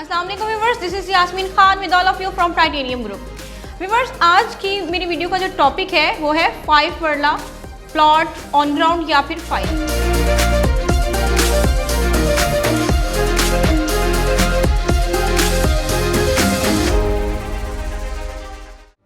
अस्सलाम वालेकुम viewers, this is Yasmeen Khan with all of you from Titanium Group. Viewers, आज की मेरी वीडियो का जो टॉपिक है वो है 5 मरला प्लॉट ऑन ग्राउंड या फिर फाइल।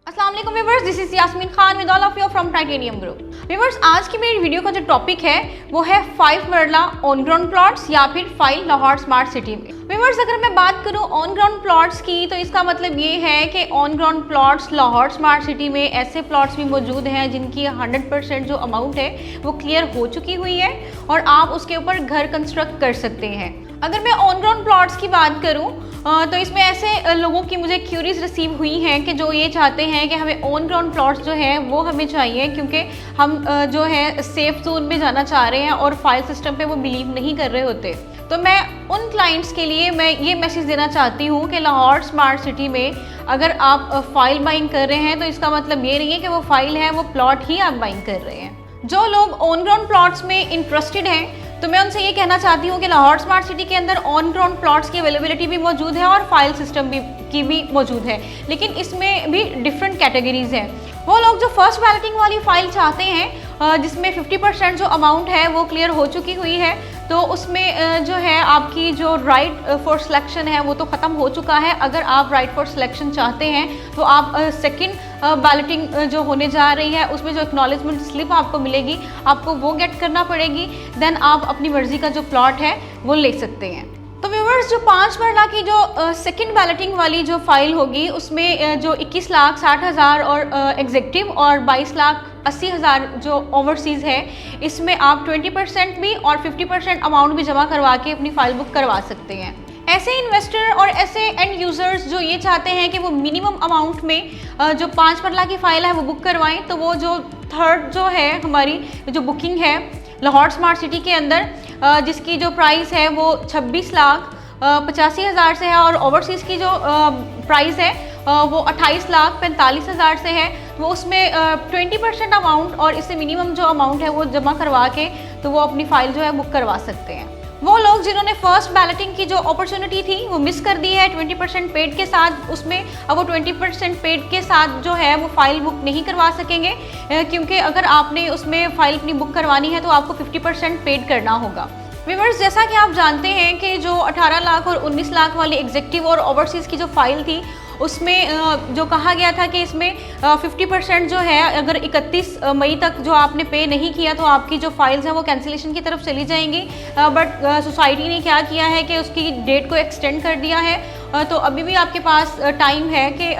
अस्सलाम वालेकुम viewers, this is Yasmeen Khan with all of you from Titanium Group. Viewers, आज की मेरी वीडियो का जो टॉपिक है वो है 5 मरला ऑन ग्राउंड प्लॉट्स या फिर फाइल लाहौर स्मार्ट सिटी में। व्यूअर्स, अगर मैं बात करूं ऑन ग्राउंड प्लॉट्स की तो इसका मतलब ये है कि on ground plots Lahore smart city में ऐसे प्लॉट्स भी मौजूद हैं जिनकी 100% जो अमाउंट है वो क्लियर हो चुकी हुई है और आप उसके ऊपर घर कंस्ट्रक्ट कर सकते हैं। अगर मैं ऑन ग्राउंड प्लॉट्स की बात करूं तो इसमें ऐसे लोगों की मुझे क्यूरीज रिसीव हुई हैं कि जो ये चाहते हैं कि हमें ऑन ग्राउंड प्लॉट्स जो है वो हमें चाहिए क्योंकि हम जो है सेफ जोन में जाना चाह रहे हैं और फाइल सिस्टम पे वो बिलीव नहीं कर रहे होते। तो मैं उन क्लाइंट्स के लिए मैं ये मैसेज देना चाहती हूँ कि लाहौर स्मार्ट सिटी में अगर आप फाइल बाइंग कर रहे हैं तो इसका मतलब ये नहीं है कि वो फाइल है, वो प्लॉट ही आप बाइंग कर रहे हैं। जो लोग ऑन ग्राउंड प्लॉट्स में इंटरेस्टेड हैं तो मैं उनसे ये कहना चाहती हूँ कि लाहौर स्मार्ट सिटी के अंदर ऑन ग्राउंड प्लॉट्स की अवेलेबिलिटी भी मौजूद है और फाइल सिस्टम की भी मौजूद है, लेकिन इसमें भी डिफरेंट कैटेगरीज हैं। वो लोग जो फर्स्ट बैलेटिंग वाली फाइल चाहते हैं जिसमें 50% जो अमाउंट है वो क्लियर हो चुकी हुई है, तो उसमें जो है आपकी जो राइट फॉर सिलेक्शन है वो तो ख़त्म हो चुका है। अगर आप राइट फॉर सिलेक्शन चाहते हैं तो आप सेकंड बैलेटिंग जो होने जा रही है उसमें जो एक्नॉलेजमेंट स्लिप आपको मिलेगी आपको वो गेट करना पड़ेगी, देन आप अपनी मर्ज़ी का जो प्लॉट है वो ले सकते हैं। तो व्यूअर्स, जो 5 मरला की जो सेकंड बैलेटिंग वाली जो फाइल होगी उसमें जो 21,60,000 और एग्जेक्टिव और 22,80,000 जो ओवरसीज़ है इसमें आप 20% भी और 50% अमाउंट भी जमा करवा के अपनी फ़ाइल बुक करवा सकते हैं। ऐसे इन्वेस्टर और ऐसे एंड यूज़र्स जो ये चाहते हैं कि वो मिनिमम अमाउंट में जो 5 मरला की फ़ाइल है वो बुक करवाएं, तो वो जो थर्ड जो है हमारी जो बुकिंग है लाहौर स्मार्ट सिटी के अंदर जिसकी जो प्राइस है वो 26,85,000 से है और ओवरसीज़ की जो प्राइस है वो 28,45,000 से है। वो उसमें 20% अमाउंट और इससे मिनिमम जो अमाउंट है वो जमा करवा के तो वो अपनी फ़ाइल जो है बुक करवा सकते हैं। वो लोग जिन्होंने फर्स्ट बैलेटिंग की जो अपॉर्चुनिटी थी वो मिस कर दी है 20% पेड के साथ, उसमें अब वो 20% पेड के साथ जो है वो फाइल बुक नहीं करवा सकेंगे क्योंकि अगर आपने उसमें फ़ाइल अपनी बुक करवानी है तो आपको 50% पेड करना होगा। व्यूअर्स, जैसा कि आप जानते हैं कि जो 18 लाख और 19 लाख वाली एग्जेक्टिव और ओवरसीज़ की जो फाइल थी उसमें जो कहा गया था कि इसमें 50% जो है अगर 31 मई तक जो आपने पे नहीं किया तो आपकी जो फाइल्स हैं वो कैंसिलेशन की तरफ चली जाएंगी, बट सोसाइटी ने क्या किया है कि उसकी डेट को एक्सटेंड कर दिया है। तो अभी भी आपके पास टाइम है कि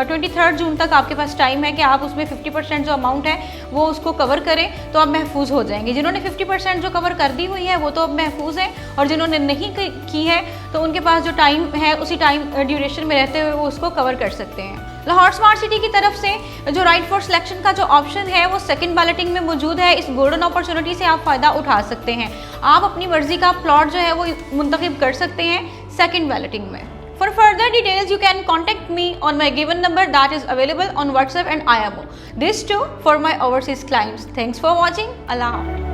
23 जून तक आपके पास टाइम है कि आप उसमें 50% जो अमाउंट है वो उसको कवर करें तो आप महफूज हो जाएंगे। जिन्होंने 50% जो कवर कर दी हुई है वो तो अब महफूज है और जिन्होंने नहीं की है तो उनके पास जो टाइम है उसी टाइम ड्यूरेशन में रहते हुए वो उसको कवर कर सकते हैं। लाहौर स्मार्ट सिटी की तरफ से जो राइट फॉर सिलेक्शन का जो ऑप्शन है वो सेकंड बैलेटिंग में मौजूद है। इस गोल्डन अपॉर्चुनिटी से आप फ़ायदा उठा सकते हैं। आप अपनी मर्जी का प्लॉट जो है वो मुंतखब कर सकते हैं सेकंड बैलेटिंग में। For further details, you can contact me on my given number that is available on WhatsApp and IMO. This too for my overseas clients. Thanks for watching. Allah Hafiz.